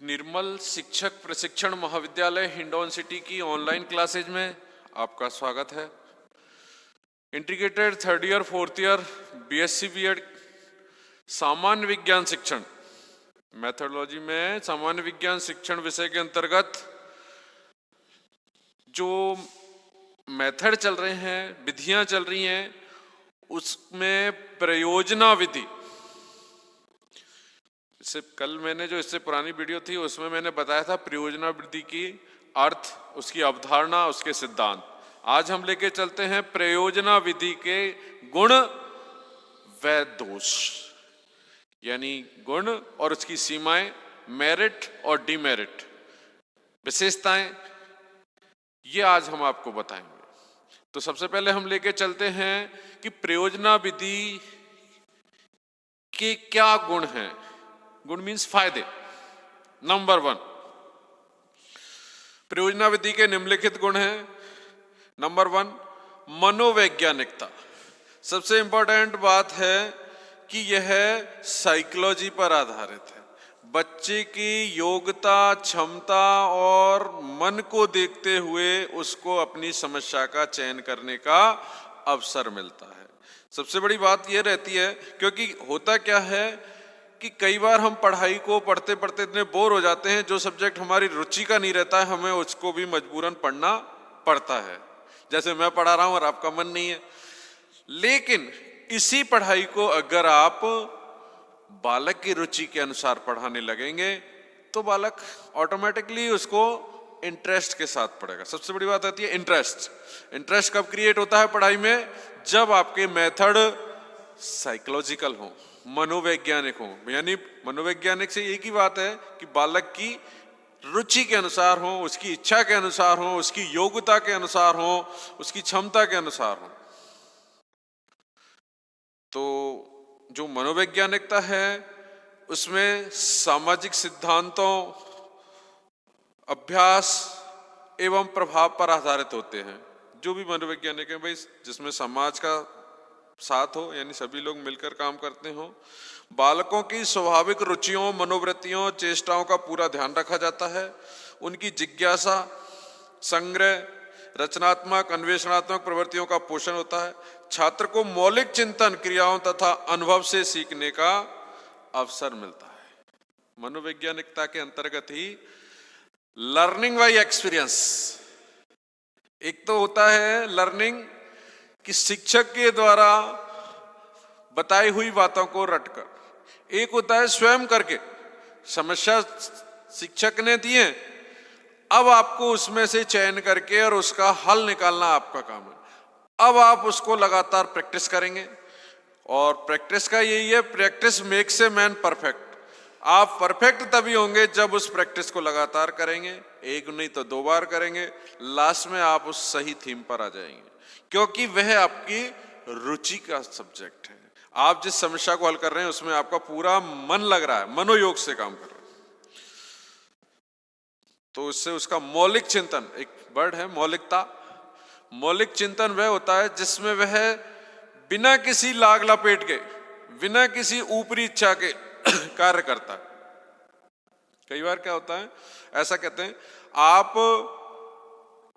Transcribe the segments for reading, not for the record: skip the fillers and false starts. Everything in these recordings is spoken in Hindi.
निर्मल शिक्षक प्रशिक्षण महाविद्यालय हिंडौन सिटी की ऑनलाइन क्लासेज में आपका स्वागत है। Integrated third year fourth year BSc BEd सामान्य विज्ञान शिक्षण मैथोडोलॉजी में सामान्य विज्ञान शिक्षण विषय के अंतर्गत जो मेथड चल रहे हैं, विधियां चल रही हैं, उसमें प्रयोजना विधि, इससे कल मैंने जो इससे पुरानी वीडियो थी उसमें मैंने बताया था प्रयोजना विधि की अर्थ, उसकी अवधारणा, उसके सिद्धांत। आज हम लेके चलते हैं प्रयोजना विधि के गुण व दोष, यानी गुण और उसकी सीमाएं, मेरिट और डिमेरिट, विशेषताएं, ये आज हम आपको बताएंगे। तो सबसे पहले हम लेके चलते हैं कि प्रयोजना विधि के क्या गुण हैं। गुड मीन्स फायदे। नंबर 1, प्रयोजना विधि के निम्नलिखित गुण हैं। नंबर 1, मनोवैज्ञानिकता। सबसे इंपॉर्टेंट बात है कि यह साइकोलॉजी पर आधारित है। बच्चे की योग्यता, क्षमता और मन को देखते हुए उसको अपनी समस्या का चयन करने का अवसर मिलता है। सबसे बड़ी बात यह रहती है, क्योंकि होता क्या है कि कई बार हम पढ़ाई को पढ़ते पढ़ते इतने बोर हो जाते हैं, जो सब्जेक्ट हमारी रुचि का नहीं रहता है हमें उसको भी मजबूरन पढ़ना पड़ता है। जैसे मैं पढ़ा रहा हूं और आपका मन नहीं है, लेकिन इसी पढ़ाई को अगर आप बालक की रुचि के अनुसार पढ़ाने लगेंगे तो बालक ऑटोमेटिकली उसको इंटरेस्ट के साथ पढ़ेगा। सबसे बड़ी बात आती है इंटरेस्ट। इंटरेस्ट कब क्रिएट होता है पढ़ाई में? जब आपके मेथड साइकोलॉजिकल हो, मनोवैज्ञानिक हो। यानी मनोवैज्ञानिक से एक ही बात है कि बालक की रुचि के अनुसार हो, उसकी इच्छा के अनुसार हो, उसकी योग्यता के अनुसार हो, उसकी क्षमता के अनुसार हो। तो जो मनोवैज्ञानिकता है उसमें सामाजिक सिद्धांतों, अभ्यास एवं प्रभाव पर आधारित होते हैं। जो भी मनोवैज्ञानिक है भाई, जिसमें समाज का साथ हो, यानी सभी लोग मिलकर काम करते हो। बालकों की स्वाभाविक रुचियों, मनोवृत्तियों, चेष्टाओं का पूरा ध्यान रखा जाता है। उनकी जिज्ञासा, संग्रह, रचनात्मक, अन्वेषणात्मक प्रवृत्तियों का पोषण होता है। छात्र को मौलिक चिंतन, क्रियाओं तथा अनुभव से सीखने का अवसर मिलता है। मनोवैज्ञानिकता के अंतर्गत ही लर्निंग बाय एक्सपीरियंस, एक तो होता है लर्निंग कि शिक्षक के द्वारा बताई हुई बातों को रटकर, एक होता है स्वयं करके। समस्या शिक्षक ने दी है, अब आपको उसमें से चयन करके और उसका हल निकालना आपका काम है। अब आप उसको लगातार प्रैक्टिस करेंगे, और प्रैक्टिस का यही है, practice makes a man perfect. आप परफेक्ट तभी होंगे जब उस प्रैक्टिस को लगातार करेंगे, एक नहीं तो 2 बार करेंगे, लास्ट में आप उस सही थीम पर आ जाएंगे, क्योंकि वह आपकी रुचि का सब्जेक्ट है। आप जिस समस्या को हल कर रहे हैं उसमें आपका पूरा मन लग रहा है, मनोयोग से काम कर रहे हैं। तो इससे उसका मौलिक चिंतन, एक वर्ड है मौलिकता। मौलिक चिंतन वह होता है जिसमें वह बिना किसी लाग लपेट के, बिना किसी ऊपरी इच्छा के कार्य करता है। कई बार क्या होता है, ऐसा कहते हैं, आप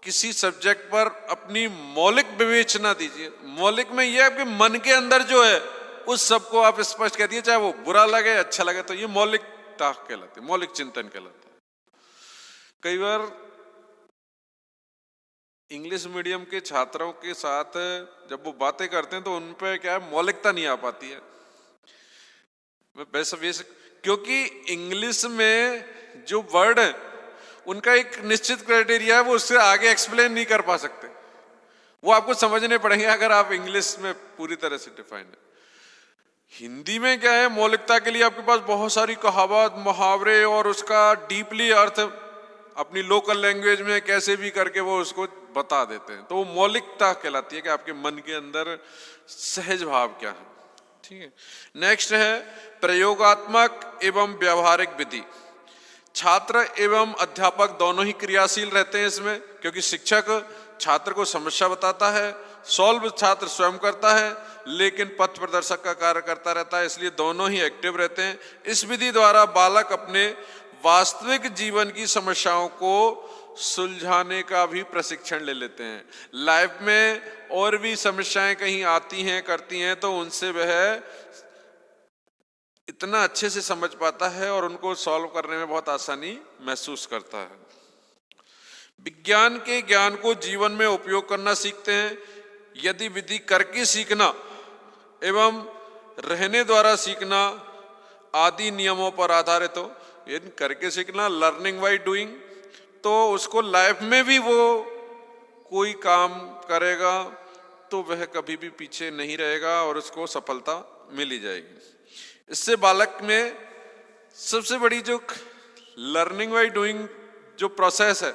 किसी सब्जेक्ट पर अपनी मौलिक विवेचना दीजिए। मौलिक में यह आपके मन के अंदर जो है उस सबको आप स्पष्ट कह दिए, चाहे वो बुरा लगे अच्छा लगे, तो ये मौलिकता कहलाती है, मौलिक चिंतन कहलाता है। कई बार इंग्लिश मीडियम के छात्रों के साथ जब वो बातें करते हैं तो उन पे क्या है, मौलिकता नहीं आ पाती है। क्योंकि इंग्लिश में जो वर्ड है उनका एक निश्चित क्राइटेरिया है, वो उससे आगे एक्सप्लेन नहीं कर पा सकते, वो आपको समझने पड़ेंगे अगर आप इंग्लिश में पूरी तरह से डिफाइन है। हिंदी में क्या है, मौलिकता के लिए आपके पास बहुत सारी कहावत, मुहावरे और उसका डीपली अर्थ अपनी लोकल लैंग्वेज में कैसे भी करके वो उसको बता देते हैं। तो वो मौलिकता कहलाती है कि आपके मन के अंदर सहज भाव क्या है। ठीक है, नेक्स्ट है प्रयोगात्मक एवं व्यावहारिक विधि। छात्र एवं अध्यापक दोनों ही क्रियाशील रहते हैं इसमें, क्योंकि शिक्षक छात्र को समस्या बताता है, सॉल्व छात्र स्वयं करता है, लेकिन पथ प्रदर्शक का कार्य करता रहता है, इसलिए दोनों ही एक्टिव रहते हैं। इस विधि द्वारा बालक अपने वास्तविक जीवन की समस्याओं को सुलझाने का भी प्रशिक्षण ले लेते हैं। लाइफ में और भी समस्याएं कहीं आती हैं करती हैं तो उनसे वह इतना अच्छे से समझ पाता है और उनको सॉल्व करने में बहुत आसानी महसूस करता है। विज्ञान के ज्ञान को जीवन में उपयोग करना सीखते हैं। यदि विधि करके सीखना एवं रहने द्वारा सीखना आदि नियमों पर आधारित हो, यदि करके सीखना लर्निंग बाय डूइंग, तो उसको लाइफ में भी वो कोई काम करेगा तो वह कभी भी पीछे नहीं रहेगा और उसको सफलता मिल ही जाएगी। इससे बालक में सबसे बड़ी जो लर्निंग बाय डूइंग जो प्रोसेस है,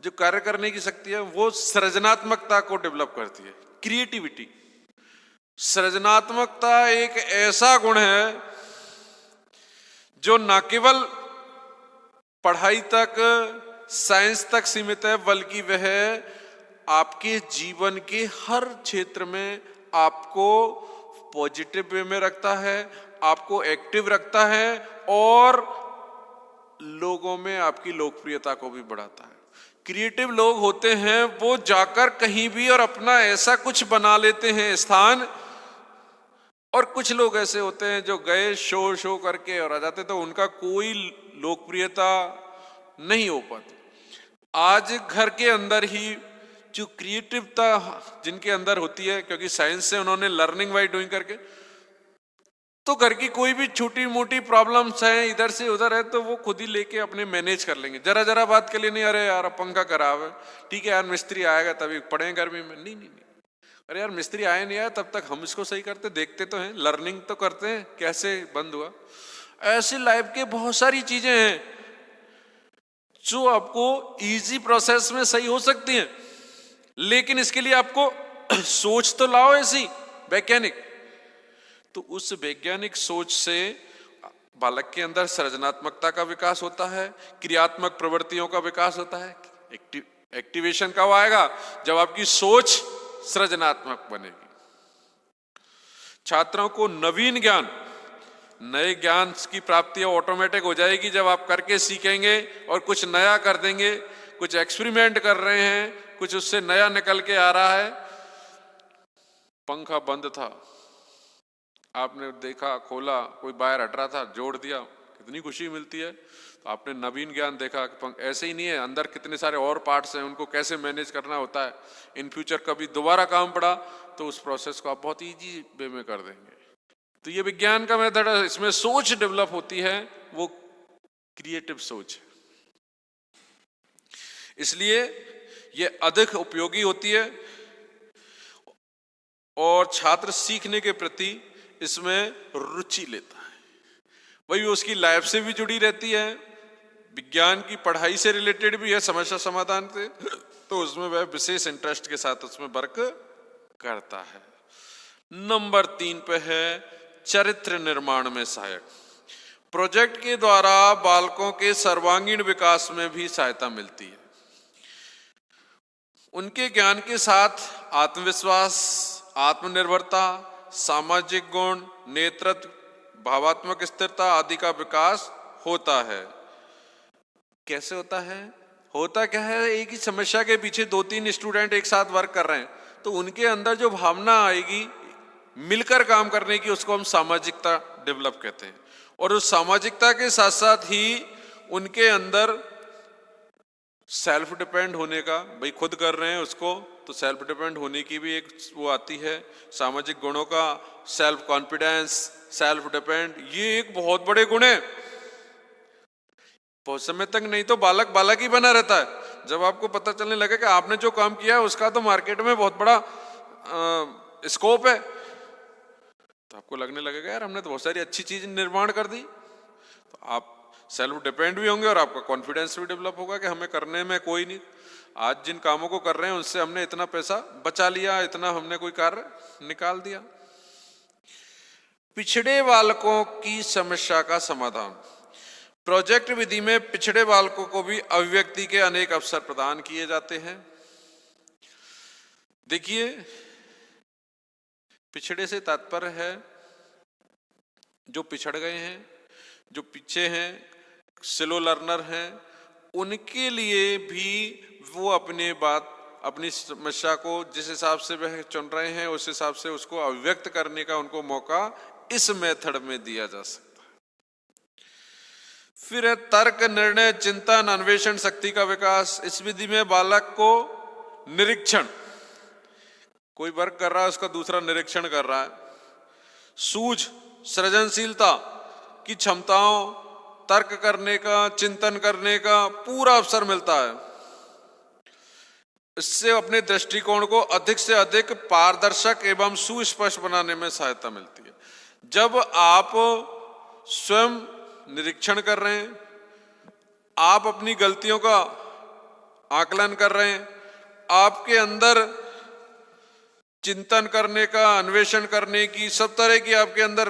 जो कार्य करने की शक्ति है, वो सृजनात्मकता को डेवलप करती है। क्रिएटिविटी, सृजनात्मकता एक ऐसा गुण है जो न केवल पढ़ाई तक, साइंस तक सीमित है, बल्कि वह आपके जीवन के हर क्षेत्र में आपको पॉजिटिव वे में रखता है, आपको एक्टिव रखता है और लोगों में आपकी लोकप्रियता को भी बढ़ाता है। क्रिएटिव लोग होते हैं वो जाकर कहीं भी और अपना ऐसा कुछ बना लेते हैं स्थान, और कुछ लोग ऐसे होते हैं जो गए शो करके और आ जाते, तो उनका कोई लोकप्रियता नहीं हो पाती। आज घर के अंदर ही जो क्रिएटिवता जिनके अंदर होती है, क्योंकि साइंस से उन्होंने लर्निंग बाय डूइंग करके, तो घर की कोई भी छोटी मोटी प्रॉब्लम्स हैं इधर से उधर है तो वो खुद ही लेके अपने मैनेज कर लेंगे। जरा बात के लिए नहीं, अरे यार पंखा खराब है, ठीक है यार मिस्त्री आएगा तभी पड़े गर्मी में, नहीं, अरे यार मिस्त्री आया नहीं आया तब तक हम इसको सही करते, देखते तो हैं, लर्निंग तो करते हैं कैसे बंद हुआ। ऐसी लाइफ के बहुत सारी चीजें हैं जो आपको इजी प्रोसेस में सही हो सकती हैं, लेकिन इसके लिए आपको सोच तो लाओ ऐसी वैज्ञानिक। तो उस वैज्ञानिक सोच से बालक के अंदर सृजनात्मकता का विकास होता है, क्रियात्मक प्रवृत्तियों का विकास होता है। एक्टिवेशन कब आएगा? जब आपकी सोच सृजनात्मक बनेगी। छात्रों को नवीन ज्ञान, नए ज्ञान की प्राप्ति ऑटोमेटिक हो जाएगी जब आप करके सीखेंगे और कुछ नया कर देंगे। कुछ एक्सपेरिमेंट कर रहे हैं, कुछ उससे नया निकल के आ रहा है। पंखा बंद था, आपने देखा, खोला, कोई बाहर हट रहा था, जोड़ दिया, कितनी खुशी मिलती है। तो आपने नवीन ज्ञान देखा कि ऐसे ही नहीं है, अंदर कितने सारे और पार्ट्स हैं, उनको कैसे मैनेज करना होता है। इन फ्यूचर कभी दोबारा काम पड़ा तो उस प्रोसेस को आप बहुत इजी वे में कर देंगे। तो ये विज्ञान का मेथड है, इसमें सोच डेवलप होती है, वो क्रिएटिव सोच है, इसलिए ये अधिक उपयोगी होती है और छात्र सीखने के प्रति इसमें रुचि लेता है। वही उसकी लाइफ से भी जुड़ी रहती है, विज्ञान की पढ़ाई से रिलेटेड भी है, समस्या समाधान से, तो उसमें वह विशेष इंटरेस्ट के साथ उसमें वर्क करता है। नंबर 3 पे है चरित्र निर्माण में सहायक। प्रोजेक्ट के द्वारा बालकों के सर्वांगीण विकास में भी सहायता मिलती है। उनके ज्ञान के साथ आत्मविश्वास, आत्मनिर्भरता, सामाजिक गुण, नेतृत्व, भावात्मक स्थिरता आदि का विकास होता है। कैसे होता है? होता क्या है, एक ही समस्या के पीछे 2-3 स्टूडेंट एक साथ वर्क कर रहे हैं तो उनके अंदर जो भावना आएगी मिलकर काम करने की, उसको हम सामाजिकता डेवलप कहते हैं। और उस सामाजिकता के साथ साथ ही उनके अंदर सेल्फ डिपेंड होने का, भाई खुद कर रहे हैं उसको, तो सेल्फ डिपेंड होने की भी एक वो आती है। सामाजिक गुणों का सेल्फ कॉन्फिडेंस, सेल्फ डिपेंड, ये एक बहुत बड़े गुण है। बहुत समय तक नहीं तो बालक ही बना रहता है। जब आपको पता चलने लगे कि आपने जो काम किया है उसका तो मार्केट में बहुत बड़ा स्कोप है, तो आपको लगने लगेगा यार हमने तो बहुत सारी अच्छी चीज निर्माण कर दी। तो आप सेल्फ डिपेंड भी होंगे और आपका कॉन्फिडेंस भी डेवलप होगा कि हमें करने में कोई नहीं, आज जिन कामों को कर रहे हैं उनसे हमने इतना पैसा बचा लिया, इतना हमने कोई कार्य निकाल दिया। पिछड़े बालकों की समस्या का समाधान। प्रोजेक्ट विधि में पिछड़े बालकों को भी अभिव्यक्ति के अनेक अवसर प्रदान किए जाते हैं। देखिए, पिछड़े से तात्पर्य है जो पिछड़ गए हैं, जो पीछे हैं, स्लो लर्नर हैं, उनके लिए भी वो अपनी समस्या को जिस हिसाब से वह चुन रहे हैं उस हिसाब से उसको अभिव्यक्त करने का उनको मौका इस मेथड में दिया जा सकता है। फिर है तर्क, निर्णय, चिंतन, अन्वेषण शक्ति का विकास। इस विधि में बालक को निरीक्षण, कोई वर्क कर रहा है उसका दूसरा निरीक्षण कर रहा है, सूझ, सृजनशीलता की क्षमताओं, तर्क करने का, चिंतन करने का पूरा अवसर मिलता है। इससे अपने दृष्टिकोण को अधिक से अधिक पारदर्शक एवं सुस्पष्ट बनाने में सहायता मिलती है। जब आप स्वयं निरीक्षण कर रहे हैं, आप अपनी गलतियों का आकलन कर रहे हैं, आपके अंदर चिंतन करने का, अन्वेषण करने की, सब तरह की आपके अंदर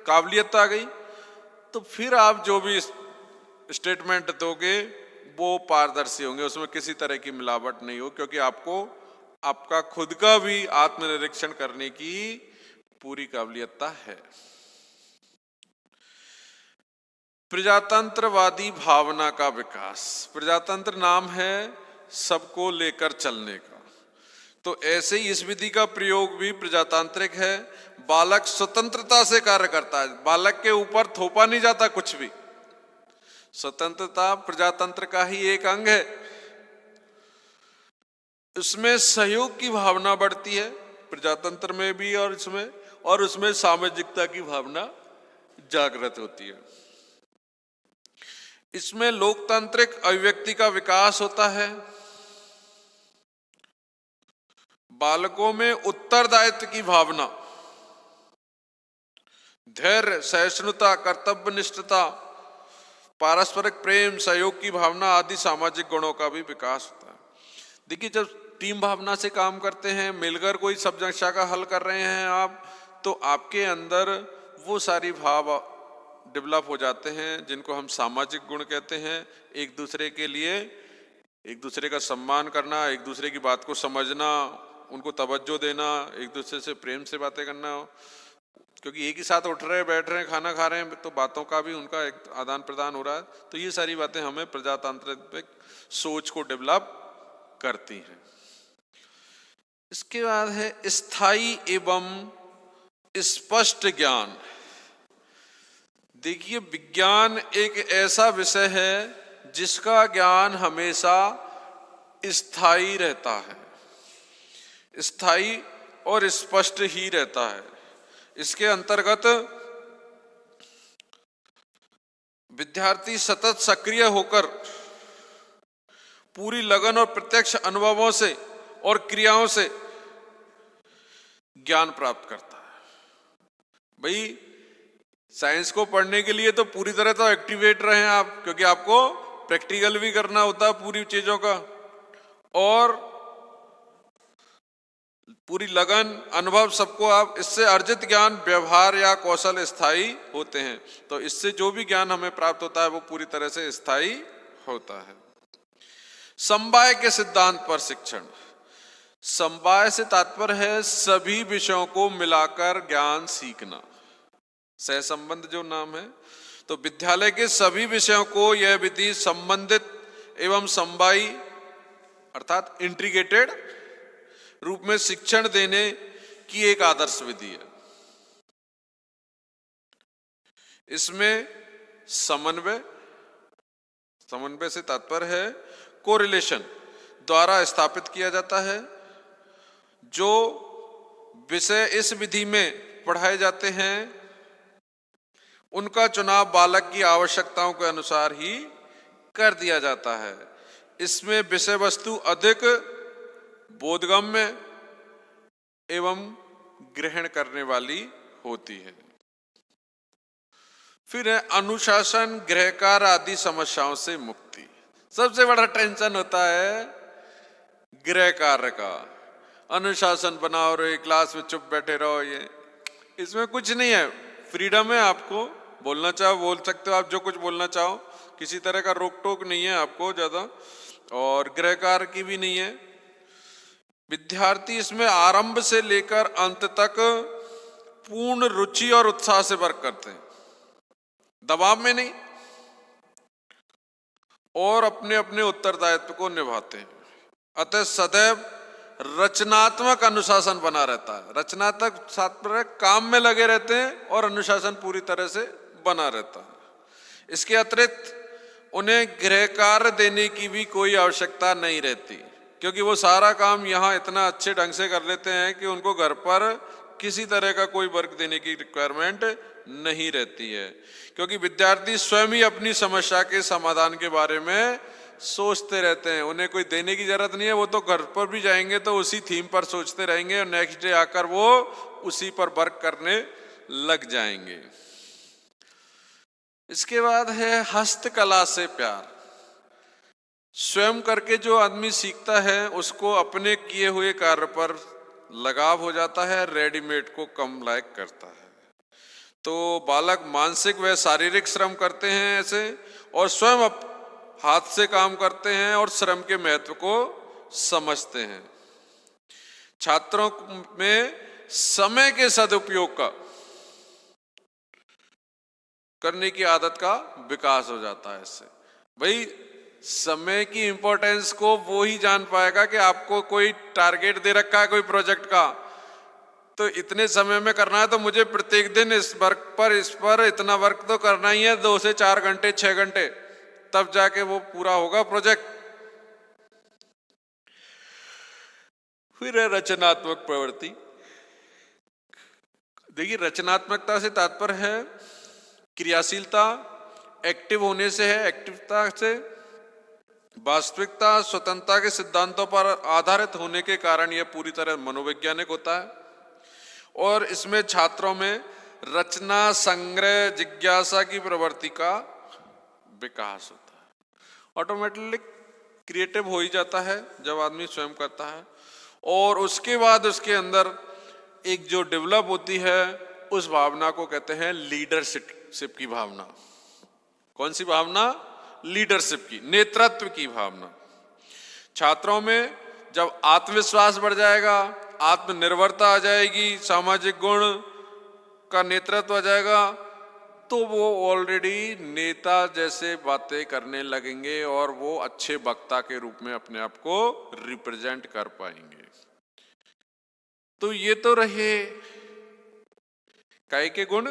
काबिलियत आ गई, तो फिर आप जो भी स्टेटमेंट दोगे वो पारदर्शी होंगे, उसमें किसी तरह की मिलावट नहीं हो, क्योंकि आपको आपका खुद का भी आत्मनिरीक्षण करने की पूरी काबिलियत है। प्रजातंत्रवादी भावना का विकास। प्रजातंत्र नाम है सबको लेकर चलने का, तो ऐसे ही इस विधि का प्रयोग भी प्रजातांत्रिक है। बालक स्वतंत्रता से कार्य करता है, बालक के ऊपर थोपा नहीं जाता कुछ भी। स्वतंत्रता प्रजातंत्र का ही एक अंग है। इसमें सहयोग की भावना बढ़ती है, प्रजातंत्र में भी और उसमें सामाजिकता की भावना जागृत होती है। इसमें लोकतांत्रिक अभिव्यक्ति का विकास होता है। बालकों में उत्तरदायित्व की भावना, धैर्य, सहिष्णुता, कर्तव्यनिष्ठता, पारस्परिक प्रेम, सहयोग की भावना आदि सामाजिक गुणों का भी विकास होता है। देखिए, जब टीम भावना से काम करते हैं, मिलकर कोई समस्या का हल कर रहे हैं आप, तो आपके अंदर वो सारी भाव डेवलप हो जाते हैं जिनको हम सामाजिक गुण कहते हैं। एक दूसरे के लिए एक दूसरे का सम्मान करना, एक दूसरे की बात को समझना, उनको तवज्जो देना, एक दूसरे से प्रेम से बातें करना, क्योंकि एक ही साथ उठ रहे, बैठ रहे हैं, खाना खा रहे हैं, तो बातों का भी उनका एक आदान प्रदान हो रहा है। तो ये सारी बातें हमें प्रजातांत्रिक सोच को डेवलप करती हैं। इसके बाद है स्थायी एवं स्पष्ट ज्ञान। देखिए, विज्ञान एक ऐसा विषय है जिसका ज्ञान हमेशा स्थायी रहता है, स्थायी और स्पष्ट ही रहता है। इसके अंतर्गत विद्यार्थी सतत सक्रिय होकर पूरी लगन और प्रत्यक्ष अनुभवों से और क्रियाओं से ज्ञान प्राप्त करता है। भाई, साइंस को पढ़ने के लिए तो पूरी तरह तो एक्टिवेट रहे आप, क्योंकि आपको प्रैक्टिकल भी करना होता है पूरी चीजों का, और पूरी लगन, अनुभव सबको आप, इससे अर्जित ज्ञान, व्यवहार या कौशल स्थायी होते हैं। तो इससे जो भी ज्ञान हमें प्राप्त होता है वो पूरी तरह से स्थायी होता है। समवाय के सिद्धांत पर शिक्षण। समवाय से तात्पर्य है सभी विषयों को मिलाकर ज्ञान सीखना, सहसंबंध जो नाम है। तो विद्यालय के सभी विषयों को यह विधि संबंधित एवं समवायी अर्थात इंटीग्रेटेड रूप में शिक्षण देने की एक आदर्श विधि है। इसमें समन्वय से तात्पर्य है कोरिलेशन द्वारा स्थापित किया जाता है। जो विषय इस विधि में पढ़ाए जाते हैं उनका चुनाव बालक की आवश्यकताओं के अनुसार ही कर दिया जाता है। इसमें विषय वस्तु अधिक बोधगम्य एवं ग्रहण करने वाली होती है। फिर है अनुशासन, गृहकार आदि समस्याओं से मुक्ति। सबसे बड़ा टेंशन होता है गृह कार्य का। अनुशासन बनाओ रहे, क्लास में चुप बैठे रहो, ये इसमें कुछ नहीं है, फ्रीडम है। आपको बोलना चाहो बोल सकते हो, आप जो कुछ बोलना चाहो, किसी तरह का रोक टोक नहीं है आपको ज्यादा, और गृह कार्य की भी नहीं है। विद्यार्थी इसमें आरंभ से लेकर अंत तक पूर्ण रुचि और उत्साह से वर्क करते हैं, दबाव में नहीं। और अपने अपने उत्तरदायित्व को निभाते हैं। अतः सदैव रचनात्मक अनुशासन बना रहता है। रचनात्मक तात्पर्य काम में लगे रहते हैं और अनुशासन पूरी तरह से बना रहता है। इसके अतिरिक्त उन्हें गृह कार्य देने की भी कोई आवश्यकता नहीं रहती, क्योंकि वो सारा काम यहाँ इतना अच्छे ढंग से कर लेते हैं कि उनको घर पर किसी तरह का कोई वर्क देने की रिक्वायरमेंट नहीं रहती है, क्योंकि विद्यार्थी स्वयं ही अपनी समस्या के समाधान के बारे में सोचते रहते हैं। उन्हें कोई देने की जरूरत नहीं है, वो तो घर पर भी जाएंगे तो उसी थीम पर सोचते रहेंगे और नेक्स्ट डे आकर वो उसी पर वर्क करने लग जाएंगे। इसके बाद है हस्तकला से प्यार। स्वयं करके जो आदमी सीखता है उसको अपने किए हुए कार्य पर लगाव हो जाता है, रेडीमेड को कम लायक करता है। तो बालक मानसिक व शारीरिक श्रम करते हैं ऐसे, और स्वयं हाथ से काम करते हैं और श्रम के महत्व को समझते हैं। छात्रों में समय के सदुपयोग का करने की आदत का विकास हो जाता है इससे। भाई समय की इंपॉर्टेंस को वो ही जान पाएगा कि आपको कोई टारगेट दे रखा है कोई प्रोजेक्ट का, तो इतने समय में करना है तो मुझे प्रत्येक दिन इस पर इतना वर्क तो करना ही है, 2 से 4 घंटे 6 घंटे, तब जाके वो पूरा होगा प्रोजेक्ट। फिर है रचनात्मक प्रवृत्ति। देखिए रचनात्मकता से तात्पर्य है क्रियाशीलता, एक्टिव होने से है, एक्टिवता से वास्तविकता, स्वतंत्रता के सिद्धांतों पर आधारित होने के कारण यह पूरी तरह मनोवैज्ञानिक होता है, और इसमें छात्रों में रचना, संग्रह, जिज्ञासा की प्रवृत्ति का विकास होता है। ऑटोमेटिकली क्रिएटिव हो ही जाता है जब आदमी स्वयं करता है, और उसके बाद उसके अंदर एक जो डेवलप होती है उस भावना को कहते हैं लीडरशिप की भावना। कौन सी भावना? लीडरशिप की, नेतृत्व की भावना। छात्रों में जब आत्मविश्वास बढ़ जाएगा, आत्मनिर्भरता आ जाएगी, सामाजिक गुण का नेतृत्व आ जाएगा, तो वो ऑलरेडी नेता जैसे बातें करने लगेंगे और वो अच्छे वक्ता के रूप में अपने आप को रिप्रेजेंट कर पाएंगे। तो ये तो रहे काय के गुण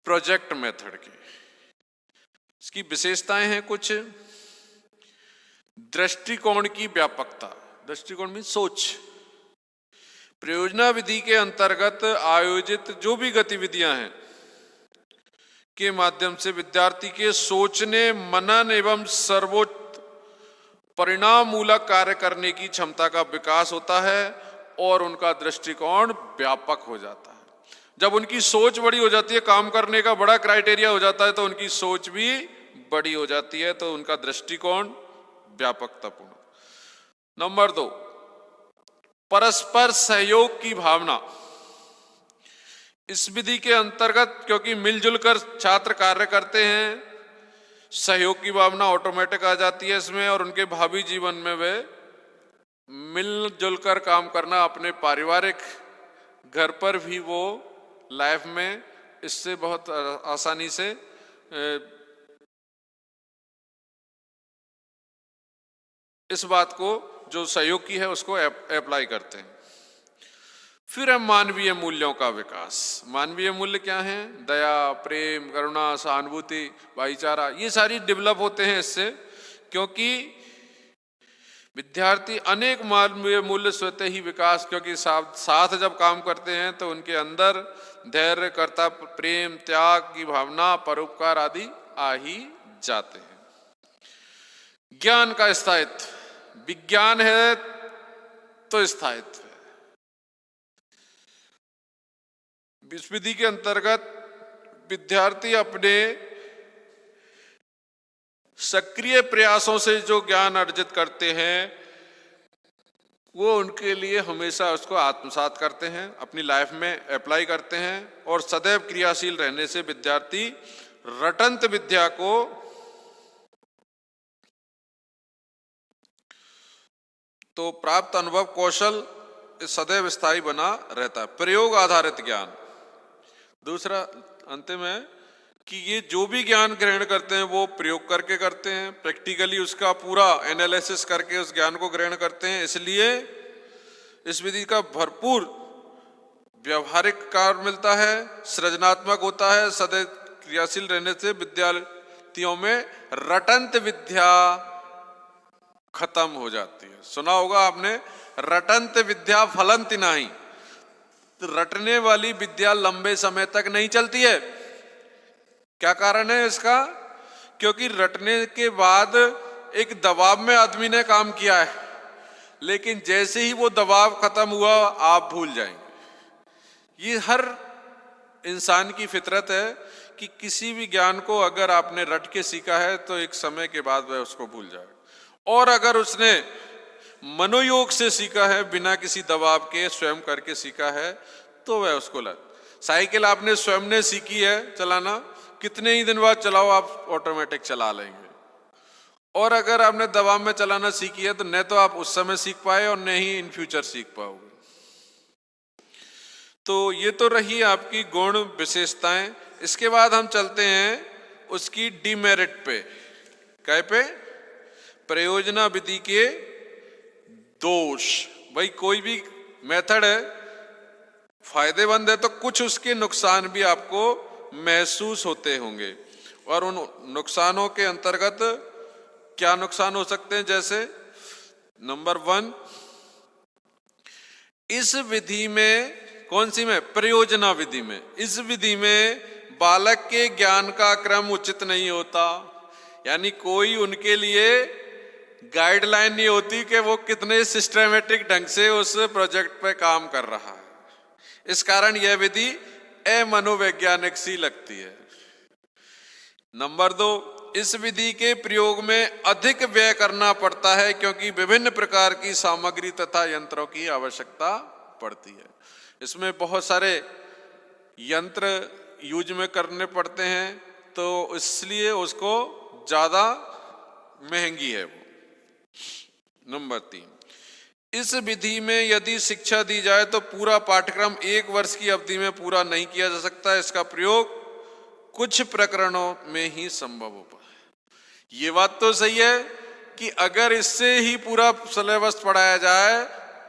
प्रोजेक्ट मेथड के। इसकी विशेषताएं हैं कुछ। दृष्टिकोण की व्यापकता। दृष्टिकोण में सोच। परियोजना विधि के अंतर्गत आयोजित जो भी गतिविधियां हैं के माध्यम से विद्यार्थी के सोचने, मनन एवं सर्वोच्च परिणाम मूलक कार्य करने की क्षमता का विकास होता है और उनका दृष्टिकोण व्यापक हो जाता है। जब उनकी सोच बड़ी हो जाती है, काम करने का बड़ा क्राइटेरिया हो जाता है, तो उनकी सोच भी बड़ी हो जाती है, तो उनका दृष्टिकोण व्यापकतापूर्ण। नंबर 2, परस्पर सहयोग की भावना। इस विधि के अंतर्गत क्योंकि मिलजुल कर छात्र कार्य करते हैं, सहयोग की भावना ऑटोमेटिक आ जाती है इसमें, और उनके भावी जीवन में वे मिलजुल कर काम करना, अपने पारिवारिक घर पर भी वो लाइफ में इससे बहुत आसानी से इस बात को जो सहयोग की है उसको अप्लाई करते हैं। फिर है मानवीय मूल्यों का विकास। मानवीय मूल्य क्या हैं? दया, प्रेम, करुणा, सहानुभूति, भाईचारा, ये सारी डेवलप होते हैं इससे, क्योंकि विद्यार्थी अनेक मानवीय मूल्य स्वतः ही विकास, क्योंकि साथ जब काम करते हैं तो उनके अंदर धैर्य, कर्तव्य, प्रेम, त्याग की भावना, परोपकार आदि आ ही जाते हैं। ज्ञान का स्थायित्व। विज्ञान है तो स्थायित्व है। इस विधि के अंतर्गत विद्यार्थी अपने सक्रिय प्रयासों से जो ज्ञान अर्जित करते हैं वो उनके लिए हमेशा उसको आत्मसात करते हैं, अपनी लाइफ में अप्लाई करते हैं, और सदैव क्रियाशील रहने से विद्यार्थी रटंत विद्या को तो प्राप्त अनुभव कौशल सदैव स्थायी बना रहता है। प्रयोग आधारित ज्ञान। दूसरा अंतिम है कि ये जो भी ज्ञान ग्रहण करते हैं वो प्रयोग करके करते हैं, प्रैक्टिकली उसका पूरा एनालिसिस करके उस ज्ञान को ग्रहण करते हैं। इसलिए इस विधि का भरपूर व्यवहारिक कार्य मिलता है, सृजनात्मक होता है। सदैव क्रियाशील रहने से विद्यार्थियों में रटंत विद्या खत्म हो जाती है। सुना होगा आपने, रटंत विद्या फलंत नहीं। तो रटने वाली विद्या लंबे समय तक नहीं चलती है। क्या कारण है इसका? क्योंकि रटने के बाद एक दबाव में आदमी ने काम किया है, लेकिन जैसे ही वो दबाव खत्म हुआ आप भूल जाएंगे। ये हर इंसान की फितरत है कि किसी भी ज्ञान को अगर आपने रट के सीखा है तो एक समय के बाद वह उसको भूल जाएगा। और अगर उसने मनोयोग से सीखा है, बिना किसी दबाव के स्वयं करके सीखा है, तो वह उसको साइकिल आपने स्वयं ने सीखी है चलाना, कितने ही दिन बाद चलाओ आप ऑटोमेटिक चला लेंगे। और अगर आपने दबाव में चलाना सीखी है तो न तो आप उस समय सीख पाए और न ही इन फ्यूचर सीख पाओगे। तो ये तो रही आपकी गुण विशेषताएं। इसके बाद हम चलते हैं उसकी डिमेरिट पे। क्या पे? प्रयोजना विधि के दोष। भाई कोई भी मेथड है फायदेमंद है तो कुछ उसके नुकसान भी आपको महसूस होते होंगे। और उन नुकसानों के अंतर्गत क्या नुकसान हो सकते हैं? जैसे नंबर 1, इस विधि में, कौन सी में? प्रयोजना विधि में। इस विधि में बालक के ज्ञान का क्रम उचित नहीं होता, यानी कोई उनके लिए गाइडलाइन नहीं होती कि वो कितने सिस्टमेटिक ढंग से उस प्रोजेक्ट पे काम कर रहा है। इस कारण यह विधि अमनोवैज्ञानिक सी लगती है। नंबर 2, इस विधि के प्रयोग में अधिक व्यय करना पड़ता है क्योंकि विभिन्न प्रकार की सामग्री तथा यंत्रों की आवश्यकता पड़ती है। इसमें बहुत सारे यंत्र यूज में करने पड़ते हैं, तो इसलिए उसको ज्यादा महंगी है वो। नंबर 3, इस विधि में यदि शिक्षा दी जाए तो पूरा पाठ्यक्रम 1 वर्ष की अवधि में पूरा नहीं किया जा सकता। इसका प्रयोग कुछ प्रकरणों में ही संभव हो पाए। ये बात तो सही है कि अगर इससे ही पूरा सिलेबस पढ़ाया जाए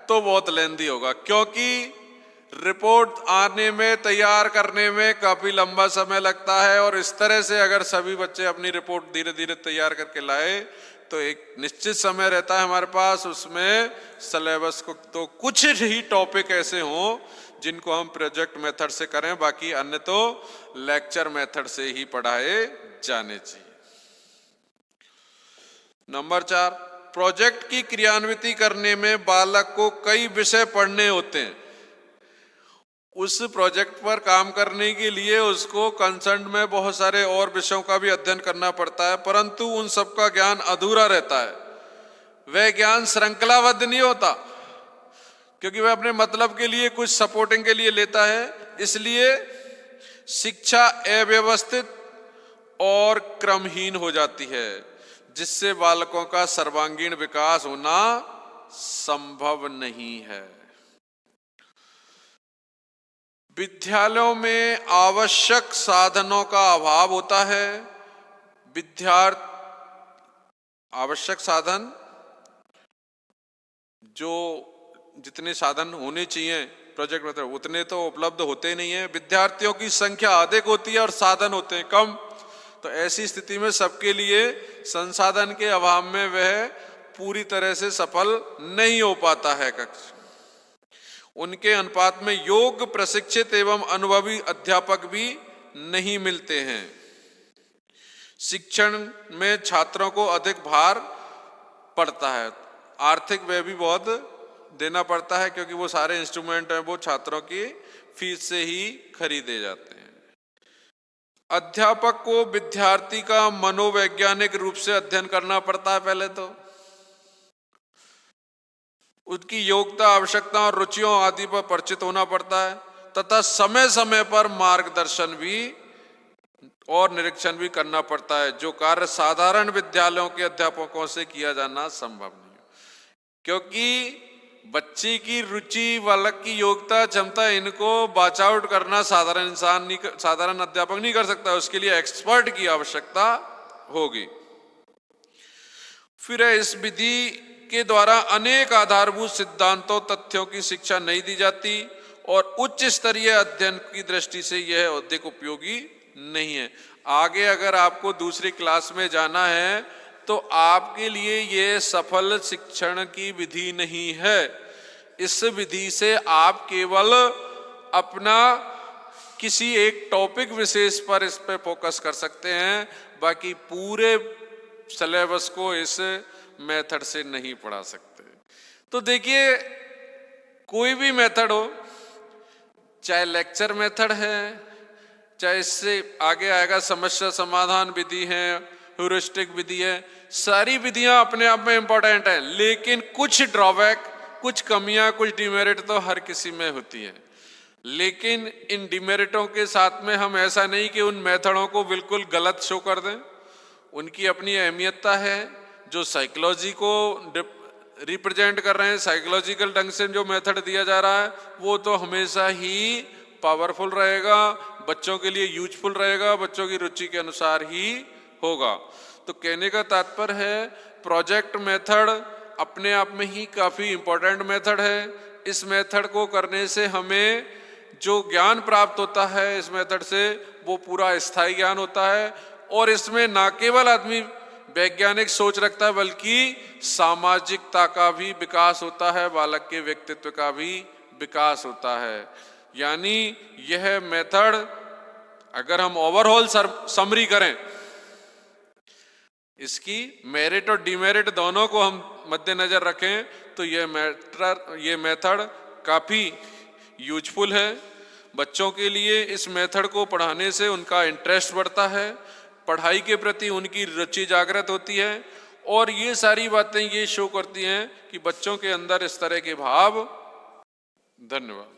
तो बहुत लेंदी होगा, क्योंकि रिपोर्ट आने में, तैयार करने में काफी लंबा समय लगता है। और इस तरह से अगर सभी बच्चे अपनी रिपोर्ट धीरे धीरे तैयार करके लाए तो एक निश्चित समय रहता है हमारे पास, उसमें सिलेबस को तो कुछ ही टॉपिक ऐसे हों जिनको हम प्रोजेक्ट मेथड से करें, बाकी अन्य तो लेक्चर मेथड से ही पढ़ाए जाने चाहिए। नंबर 4, प्रोजेक्ट की क्रियान्विति करने में बालक को कई विषय पढ़ने होते हैं। उस प्रोजेक्ट पर काम करने के लिए उसको कंसर्न में बहुत सारे और विषयों का भी अध्ययन करना पड़ता है, परंतु उन सबका ज्ञान अधूरा रहता है। वह ज्ञान श्रृंखलाबद्ध नहीं होता, क्योंकि वह अपने मतलब के लिए, कुछ सपोर्टिंग के लिए लेता है। इसलिए शिक्षा अव्यवस्थित और क्रमहीन हो जाती है, जिससे बालकों का सर्वांगीण विकास होना संभव नहीं है। विद्यालयों में आवश्यक साधनों का अभाव होता है। आवश्यक साधन, जो जितने साधन होने चाहिए प्रोजेक्ट में उतने तो उपलब्ध होते नहीं है। विद्यार्थियों की संख्या अधिक होती है और साधन होते हैं कम। तो ऐसी स्थिति में सबके लिए संसाधन के अभाव में वह पूरी तरह से सफल नहीं हो पाता है कक्षा। उनके अनुपात में योग्य, प्रशिक्षित एवं अनुभवी अध्यापक भी नहीं मिलते हैं। शिक्षण में छात्रों को अधिक भार पड़ता है, आर्थिक व्यय भी बहुत देना पड़ता है, क्योंकि वो सारे इंस्ट्रूमेंट हैं वो छात्रों की फीस से ही खरीदे जाते हैं। अध्यापक को विद्यार्थी का मनोवैज्ञानिक रूप से अध्ययन करना पड़ता है। पहले तो उसकी योग्यता, आवश्यकता और रुचियों आदि पर परिचित होना पड़ता है, तथा समय समय पर मार्गदर्शन भी और निरीक्षण भी करना पड़ता है, जो कार्य साधारण विद्यालयों के अध्यापकों से किया जाना संभव नहीं है। क्योंकि बच्चे की रुचि, बालक की योग्यता, क्षमता, इनको बाच आउट करना साधारण अध्यापक नहीं कर सकता, उसके लिए एक्सपर्ट की आवश्यकता होगी। फिर इस विधि के द्वारा अनेक आधारभूत सिद्धांतों, तथ्यों की शिक्षा नहीं दी जाती और उच्च स्तरीय अध्ययन की दृष्टि से यह अधिक उपयोगी नहीं है। आगे अगर आपको दूसरी क्लास में जाना है तो आपके लिए यह सफल शिक्षण की विधि नहीं है। इस विधि से आप केवल अपना किसी एक टॉपिक विशेष पर इस पे फोकस कर सकते हैं, बाकी पूरे सिलेबस को इस मेथड से नहीं पढ़ा सकते। तो देखिए, कोई भी मेथड हो, चाहे लेक्चर मेथड है, चाहे इससे आगे आएगा समस्या समाधान विधि है, ह्यूरिस्टिक विधि है, सारी विधियां अपने आप में इंपॉर्टेंट है, लेकिन कुछ ड्रॉबैक, कुछ कमियां, कुछ डिमेरिट तो हर किसी में होती है। लेकिन इन डिमेरिटों के साथ में हम ऐसा नहीं कि उन मेथडों को बिल्कुल गलत शो कर दें। उनकी अपनी अहमियतता है। जो साइकोलॉजी को रिप्रेजेंट कर रहे हैं, साइकोलॉजिकल ढंग से जो मेथड दिया जा रहा है, वो तो हमेशा ही पावरफुल रहेगा, बच्चों के लिए यूजफुल रहेगा, बच्चों की रुचि के अनुसार ही होगा। तो कहने का तात्पर्य है, प्रोजेक्ट मेथड अपने आप में ही काफी इंपॉर्टेंट मेथड है। इस मेथड को करने से हमें जो ज्ञान प्राप्त होता है इस मेथड से, वो पूरा स्थायी ज्ञान होता है। और इसमें ना केवल आदमी वैज्ञानिक सोच रखता है, बल्कि सामाजिकता का भी विकास होता है, बालक के व्यक्तित्व का भी विकास होता है। यानी यह मेथड, अगर हम ओवरऑल समरी करें, इसकी मेरिट और डिमेरिट दोनों को हम मद्देनजर रखें, तो ये मेथड काफी यूजफुल है बच्चों के लिए। इस मेथड को पढ़ाने से उनका इंटरेस्ट बढ़ता है, पढ़ाई के प्रति उनकी रुचि जागृत होती है, और ये सारी बातें ये शो करती हैं कि बच्चों के अंदर इस तरह के भाव। धन्यवाद।